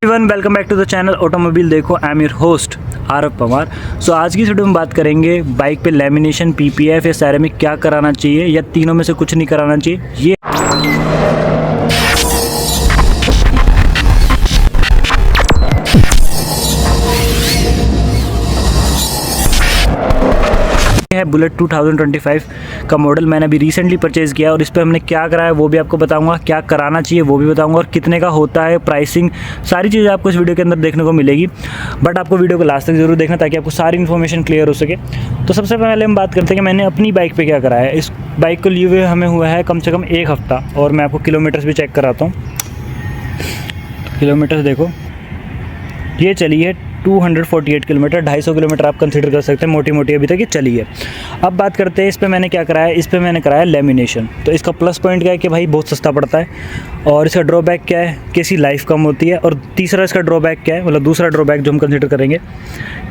Everyone welcome back to the channel automobile देखो। I am your host Aarav Pawar. So आज की video में बात करेंगे बाइक पे लैमिनेशन, पीपीएफ या सेरेमिक क्या कराना चाहिए या तीनों में से कुछ नहीं कराना चाहिए। ये है बुलेट 2025 का मॉडल। मैंने अभी रिसेंटली परचेज़ किया और इस पर हमने क्या कराया वो भी आपको बताऊंगा, क्या कराना चाहिए वो भी बताऊंगा और कितने का होता है, प्राइसिंग, सारी चीज़ें आपको इस वीडियो के अंदर देखने को मिलेगी। बट आपको वीडियो को लास्ट तक जरूर देखना ताकि आपको सारी इन्फॉर्मेशन क्लियर हो सके। तो सबसे पहले हम बात करते हैं कि मैंने अपनी बाइक पर क्या कराया है। इस बाइक को लिए हुए हमें हुआ है कम से कम 1 हफ़्ता और मैं आपको किलोमीटर्स भी चेक कराता हूँ। किलोमीटर्स देखो, ये चली है 248 किलोमीटर, 250 किलोमीटर आप कंसीडर कर सकते हैं, मोटी मोटी अभी तक ये चली है। अब बात करते हैं इस पे मैंने क्या कराया। इस पे मैंने कराया लेमिनेशन। तो इसका प्लस पॉइंट क्या है कि भाई बहुत सस्ता पड़ता है, और इसका ड्रॉबैक क्या है कि इसकी लाइफ कम होती है। और तीसरा इसका ड्रॉबैक क्या है, मतलब दूसरा ड्रॉबैक जो हम कंसीडर करेंगे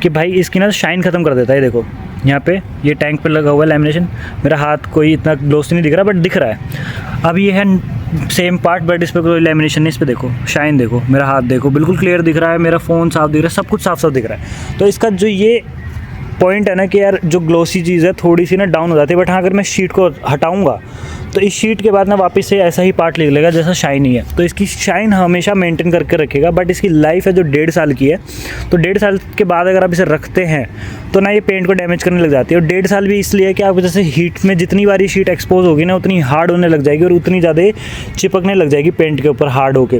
कि भाई इसकी ना शाइन ख़त्म कर देता है। देखो यहाँ पे ये टैंक पे लगा हुआ है लेमिनेशन, मेरा हाथ कोई इतना ग्लोस नहीं दिख रहा बट दिख रहा है। अब ये है सेम पार्ट बट इस पर कोई लेमिनेशन नहीं। इस पर देखो शाइन, देखो मेरा हाथ देखो बिल्कुल क्लियर दिख रहा है, मेरा फ़ोन साफ दिख रहा है, सब कुछ साफ साफ दिख रहा है। तो इसका जो ये पॉइंट है ना कि यार जो ग्लोसी चीज़ है थोड़ी सी ना डाउन हो जाती है। बट हाँ, अगर मैं शीट को हटाऊंगा तो इस शीट के बाद ना वापस से ऐसा ही पार्ट निकलेगा जैसा शाइन ही है। तो इसकी शाइन हमेशा मेंटेन करके रखेगा। बट इसकी लाइफ है जो 1.5 साल की है, तो 1.5 साल के बाद अगर आप इसे रखते हैं तो ना ये पेंट को डैमेज करने लग जाती है। और 1.5 साल भी इसलिए है कि आपको जैसे हीट में जितनी बार ये शीट एक्सपोज होगी ना उतनी हार्ड होने लग जाएगी और उतनी ज़्यादा चिपकने लग जाएगी पेंट के ऊपर हार्ड होके।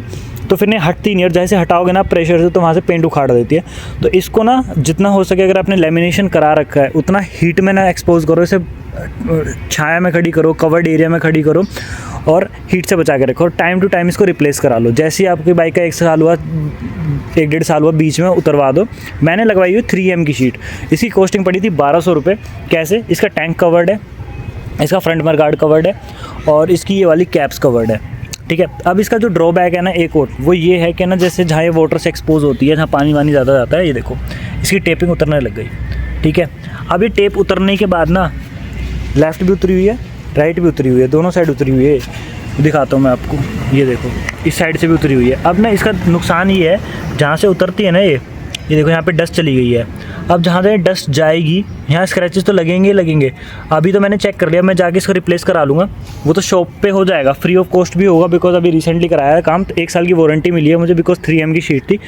तो फिर नहीं हटती नहीं, और जैसे हटाओगे ना प्रेशर से तो वहाँ से पेंट उखाड़ देती है। तो इसको ना जितना हो सके अगर आपने लेमिनेशन करा रखा है उतना हीट में ना एक्सपोज करो, इसे छाया में खड़ी करो, कवर्ड एरिया में खड़ी करो और हीट से बचा के रखो। और टाइम टू टाइम इसको रिप्लेस करा लो। जैसे ही आपकी बाइक का 1 साल हुआ, 1-1.5 साल हुआ, बीच में उतरवा दो। मैंने लगवाई हुई 3M की शीट। इसकी कॉस्टिंग पड़ी थी 1200 रुपये। कैसे? इसका टैंक कवर्ड है, इसका फ्रंट मडगार्ड कवर्ड है और इसकी ये वाली कैप्स कवर्ड है। ठीक है। अब इसका जो ड्रॉबैक है ना एक और, वो ये है कि ना जैसे जहाँ ये वाटर से एक्सपोज होती है, जहाँ पानी वानी ज़्यादा जाता है, ये देखो इसकी टेपिंग उतरने लग गई। ठीक है। अब ये टेप उतरने के बाद ना लेफ़्ट भी उतरी हुई है, राइट भी उतरी हुई है, दोनों साइड उतरी हुई है। दिखाता हूँ मैं आपको, ये देखो इस साइड से भी उतरी हुई है। अब ना इसका नुकसान ये है, जहाँ से उतरती है ना ये देखो यहाँ पे डस्ट चली गई है। अब जहाँ से डस्ट जाएगी यहाँ स्क्रैचेस तो लगेंगे ही लगेंगे। अभी तो मैंने चेक कर लिया, मैं जाके इसको रिप्लेस करा लूँगा। वो तो शॉप पे हो जाएगा, फ्री ऑफ कॉस्ट भी होगा, बिकॉज अभी रिसेंटली कराया है काम। तो 1 साल की वारंटी मिली है मुझे, बिकॉज 3M की शीट थी।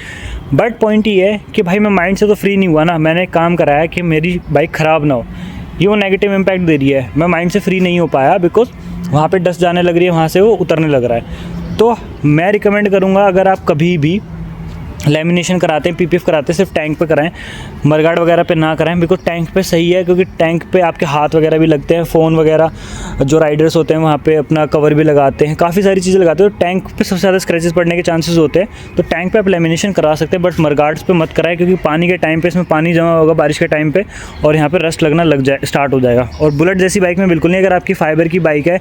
बट पॉइंट ये है कि भाई मैं माइंड से तो फ्री नहीं हुआ ना, मैंने काम कराया कि मेरी बाइक ख़राब ना हो। ये वो नेगेटिव इम्पैक्ट दे रही है, मैं माइंड से फ्री नहीं हो पाया बिकॉज वहाँ पर डस्ट जाने लग रही है, वहाँ से वो उतरने लग रहा है। तो मैं रिकमेंड करूँगा अगर आप कभी भी लेमिनेशन कराते हैं, पीपीएफ कराते हैं, सिर्फ टैंक पे कराएं, मडगार्ड वगैरह पे ना कराएं। बिकॉज टैंक पे सही है, क्योंकि टैंक पे आपके हाथ वगैरह भी लगते हैं, फ़ोन वगैरह जो राइडर्स होते हैं वहाँ पे अपना कवर भी लगाते हैं, काफ़ी सारी चीज़ें लगाते हैं। तो टैंक पे सबसे ज़्यादा स्क्रैचेस पड़ने के चांसेस होते हैं। तो टैंक पे आप लेमिनेशन करा सकते हैं, बट मडगार्ड्स पे मत कराएं, क्योंकि पानी के टाइम पे इसमें पानी जमा होगा बारिश के टाइम पे और यहाँ पे रस्ट लगना स्टार्ट हो जाएगा। और बुलेट जैसी बाइक में बिल्कुल नहीं। अगर आपकी फाइबर की बाइक है,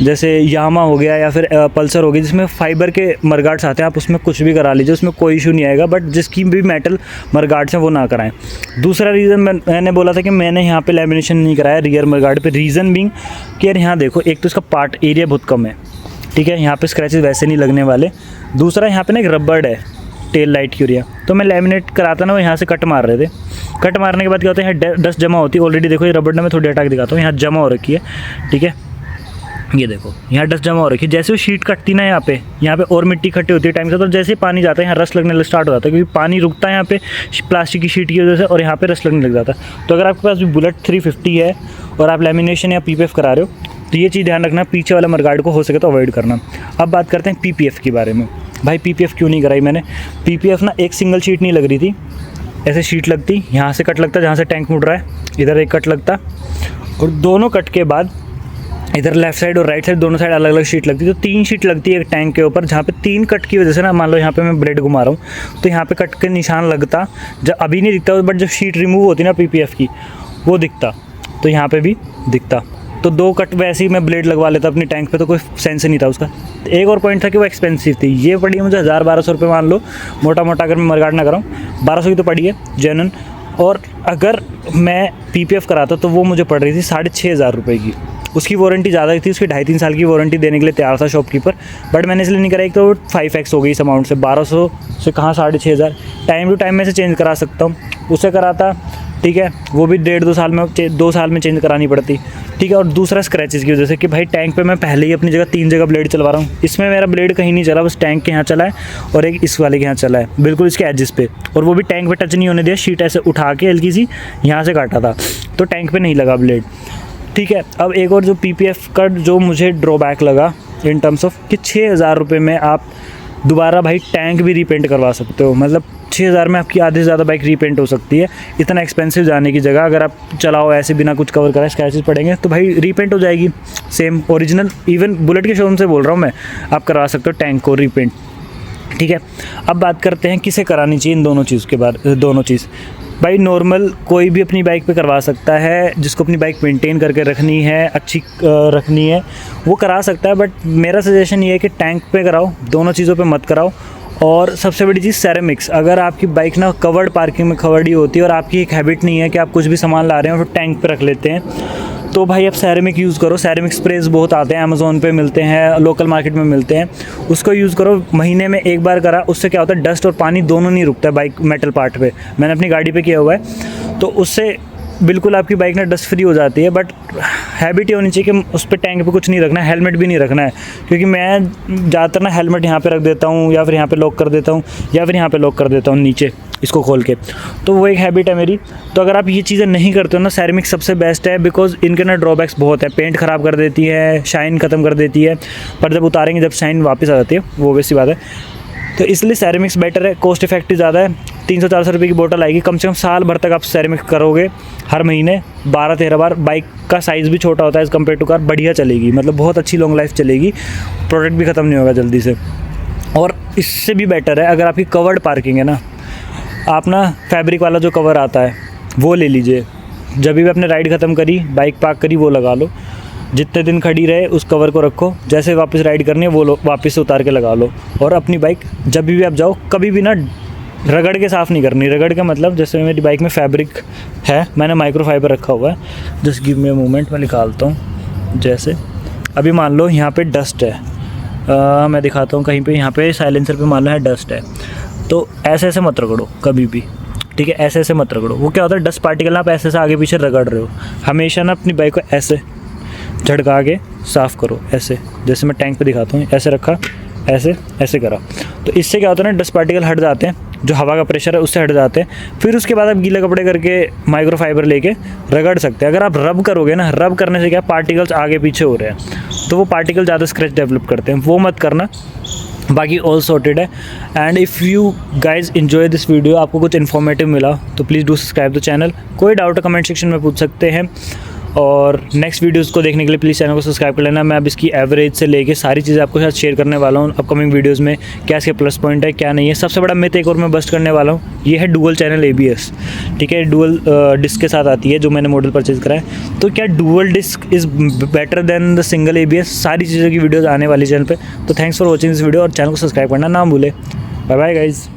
जैसे यामा हो गया या फिर पल्सर हो गई, जिसमें फाइबर के मडगार्ड्स आते हैं, आप उसमें कुछ भी करा लीजिए, उसमें कोई इशू नहीं आएगा। बट जिसकी भी मेटल मडगार्ड्स हैं वो ना कराएं। दूसरा रीज़न मैंने बोला था कि मैंने यहाँ पे लेमिनेशन नहीं कराया रियर मडगार्ड पे, रीज़न बीइंग कि यार यहाँ देखो, एक तो इसका पार्ट एरिया बहुत कम है। ठीक है, यहाँ पे स्क्रैचेस वैसे नहीं लगने वाले। दूसरा यहाँ पे ना एक रबड़ है टेल लाइट की एरिया, तो मैं लेमिनेट कराता ना वो यहाँ से कट मार रहे थे। कट मारने के बाद क्या होता है, यहाँ डस्ट जमा होती है ऑलरेडी। देखो ये रबड़ ना मैं थोड़ी हटा के दिखाता हूँ, यहाँ जमा हो रखी है। ठीक है, ये देखो यहाँ डस्ट जमा हो रखी है। जैसे वो शीट कटती ना यहाँ पे और मिट्टी इकट्ठी होती है टाइम से, तो जैसे ही पानी जाता है यहाँ रस्ट लगने स्टार्ट हो जाता है, क्योंकि पानी रुकता है यहाँ पे प्लास्टिक की शीट की वजह से और यहाँ पे रस्ट लगने लग जाता है। तो अगर आपके पास भी बुलेट 350 है और आप लेमिनेशन या पीपीएफ करा रहे हो तो ये चीज़ ध्यान रखना, पीछे वाला मडगार्ड को हो सके तो अवॉइड करना। अब बात करते हैं पीपीएफ के बारे में। भाई पीपीएफ क्यों नहीं कराई मैंने? पीपीएफ ना एक सिंगल शीट नहीं लग रही थी, ऐसे शीट लगती, यहाँ से कट लगता जहाँ से टैंक मुड़ रहा है, इधर एक कट लगता, और दोनों कट के बाद इधर लेफ्ट साइड और राइट साइड दोनों साइड अलग अलग शीट लगती है। तो 3 शीट लगती है एक टैंक के ऊपर, जहाँ पे 3 कट की वजह से ना, मान लो यहाँ पे मैं ब्लेड घुमा रहा हूँ तो यहाँ पे कट के निशान लगता, जब अभी नहीं दिखता, बट जब शीट रिमूव होती ना पीपीएफ की वो दिखता, तो यहाँ पे भी दिखता। तो 2 कट वैसे ही मैं ब्लेड लगवा लेता अपनी टैंक पे, तो कोई सेंस नहीं था उसका। एक और पॉइंट था कि वो एक्सपेंसिव थी। ये पड़ी है मुझे 1000-1200 रुपये, मान लो मोटा मोटा अगर मैं मडगार्ड ना कराऊँ 1200 की तो पड़ी है जेन्युइन। और अगर मैं पीपीएफ कराता तो वो मुझे पड़ रही थी 6500 रुपये की। उसकी वारंटी ज़्यादा थी, उसकी 2.5-3 साल की वारंटी देने के लिए तैयार था शॉपकीपर, बट मैंने इसलिए नहीं कराई। एक तो 5x हो गई इस अमाउंट से, 1200 से कहाँ 6,500। टाइम टू टाइम मैं इसे चेंज करा सकता हूँ, उसे कराता, ठीक है, वो भी 1.5-2 साल में 2 साल में चेंज करानी पड़ती, ठीक है। और दूसरा स्क्रैचेस की वजह से कि भाई टैंक पे मैं पहले ही अपनी जगह 3 जगह ब्लेड चलवा रहा हूँ, इसमें मेरा ब्लेड कहीं नहीं चला, बस टैंक के यहाँ चला है और एक इस वाले के यहाँ चला है, बिल्कुल इसके एजेस पे, और वो भी टैंक पे टच नहीं होने दिया, शीट ऐसे उठा के हल्की सी यहाँ से काटा था, तो टैंक पे नहीं लगा ब्लेड, ठीक है। अब एक और जो PPF का जो मुझे ड्रॉबैक लगा इन टर्म्स ऑफ कि 6,000 रुपये में आप दोबारा भाई टैंक भी रीपेंट करवा सकते हो, मतलब 6,000 में आपकी आधे से ज़्यादा बाइक रीपेंट हो सकती है। इतना एक्सपेंसिव जाने की जगह अगर आप चलाओ ऐसे बिना कुछ कवर कराए, स्क्रैचेस पड़ेंगे तो भाई रीपेंट हो जाएगी सेम ओरिजिनल। इवन बुलेट के शोरूम से बोल रहा हूँ मैं, आप करवा सकते हो टैंक को रीपेंट, ठीक है। अब बात करते हैं किसे करानी चाहिए इन दोनों चीज़ के बारे, दोनों चीज़ भाई नॉर्मल कोई भी अपनी बाइक पे करवा सकता है, जिसको अपनी बाइक मेंटेन करके रखनी है, अच्छी रखनी है, वो करा सकता है। बट मेरा सजेशन ये है कि टैंक पे कराओ, दोनों चीज़ों पे मत कराओ। और सबसे बड़ी चीज़ सेरेमिक्स, अगर आपकी बाइक ना कवर्ड पार्किंग में खड़ी होती है और आपकी एक हैबिट नहीं है कि आप कुछ भी सामान ला रहे हैं और फिर टैंक पे रख लेते हैं, तो भाई आप सेरेमिक यूज़ करो। सेरेमिक स्प्रेज बहुत आते हैं, अमेज़ोन पे मिलते हैं, लोकल मार्केट में मिलते हैं, उसको यूज़ करो। महीने में एक बार करा, उससे क्या होता है डस्ट और पानी दोनों नहीं रुकता है बाइक मेटल पार्ट पे, मैंने अपनी गाड़ी पे किया हुआ है, तो उससे बिल्कुल आपकी बाइक ना डस्ट फ्री हो जाती है। बट हैबिट ये होनी चाहिए कि उस पर टैंक पे कुछ नहीं रखना है, हेलमेट भी नहीं रखना है, क्योंकि मैं ज़्यादातर ना हेलमेट यहाँ पे रख देता हूँ या फिर यहाँ पे लॉक कर देता हूँ या फिर यहाँ पे लॉक कर देता हूँ नीचे इसको खोल के, तो वो एक हैबिट है मेरी। तो अगर आप ये चीज़ें नहीं करते हो ना, सेरेमिक सबसे बेस्ट है, बिकॉज इनके ना ड्रॉबैक्स बहुत है, पेंट ख़राब कर देती है, शाइन ख़त्म कर देती है, पर जब उतारेंगे जब शाइन वापस आ जाती है, वो वैसी बात है। तो इसलिए सेरेमिक्स बेटर है, कॉस्ट इफेक्टिव ज़्यादा है, 300-400 रुपये की बोतल आएगी, कम से कम साल भर तक आप सेरेमिक्स करोगे, हर महीने 12-13 बार। बाइक का साइज़ भी छोटा होता है एज़ कम्पेयर टू कार, बढ़िया चलेगी, मतलब बहुत अच्छी लॉन्ग लाइफ चलेगी, प्रोडक्ट भी ख़त्म नहीं होगा जल्दी से। और इससे भी बेटर है अगर आपकी कवर्ड पार्किंग है ना, आप ना फैब्रिक वाला जो कवर आता है वो ले लीजिए, जब भी आपने राइड ख़त्म करी, बाइक पार्क करी, वो लगा लो, जितने दिन खड़ी रहे उस कवर को रखो, जैसे वापस राइड करनी है वो वापस से उतार के लगा लो। और अपनी बाइक जब भी आप जाओ कभी भी ना रगड़ के साफ़ नहीं करनी। रगड़ का मतलब जैसे मेरी बाइक में फैब्रिक है, मैंने माइक्रो फाइबर रखा हुआ है, just give me a moment, मैं निकालता हूँ। जैसे अभी मान लो यहाँ पे डस्ट है, मैं दिखाता हूँ, कहीं पे यहाँ पे साइलेंसर पे मान लो है डस्ट है, तो ऐसे ऐसे मत रगड़ो कभी भी, ठीक है, ऐसे ऐसे मत रगड़ो। वो क्या होता है डस्ट पार्टिकल आप ऐसे से आगे पीछे रगड़ रहे हो, हमेशा ना अपनी बाइक को ऐसे झटका के साफ़ करो, ऐसे जैसे मैं टैंक पे दिखाता हूँ, ऐसे रखा, ऐसे ऐसे करा, तो इससे क्या होता है ना डस्ट पार्टिकल हट जाते हैं, जो हवा का प्रेशर है उससे हट जाते हैं। फिर उसके बाद आप गीले कपड़े करके माइक्रो फाइबर लेके रगड़ सकते हैं। अगर आप रब करोगे ना, रब करने से क्या पार्टिकल्स आगे पीछे हो रहे हैं, तो वो पार्टिकल ज़्यादा स्क्रैच डेवलप करते हैं, वो मत करना। बाकी ऑल सॉर्टेड है। And if you guys enjoy this video, आपको कुछ इन्फॉर्मेटिव मिला तो please do subscribe the channel. कोई डाउट कमेंट सेक्शन में पूछ सकते हैं, और नेक्स्ट वीडियोस को देखने के लिए प्लीज़ चैनल को सब्सक्राइब कर लेना। मैं अब इसकी एवरेज से लेके सारी चीज़ें आपको साथ शेयर करने वाला हूँ अपकमिंग वीडियोस में, क्या इसके प्लस पॉइंट है क्या नहीं है। सबसे बड़ा मिथ एक और मैं बस्ट करने वाला हूँ, ये है डुअल चैनल ABS, ठीक है, डुअल डिस्क के साथ आती है जो मैंने मॉडल परचेज करा है। तो क्या dual disc is better than the single ABS, सारी चीज़ों की वीडियोज़ आने वाली चैनल पर। तो thanks for watching this video, और चैनल को सब्सक्राइब करना ना भूले। Bye bye guys.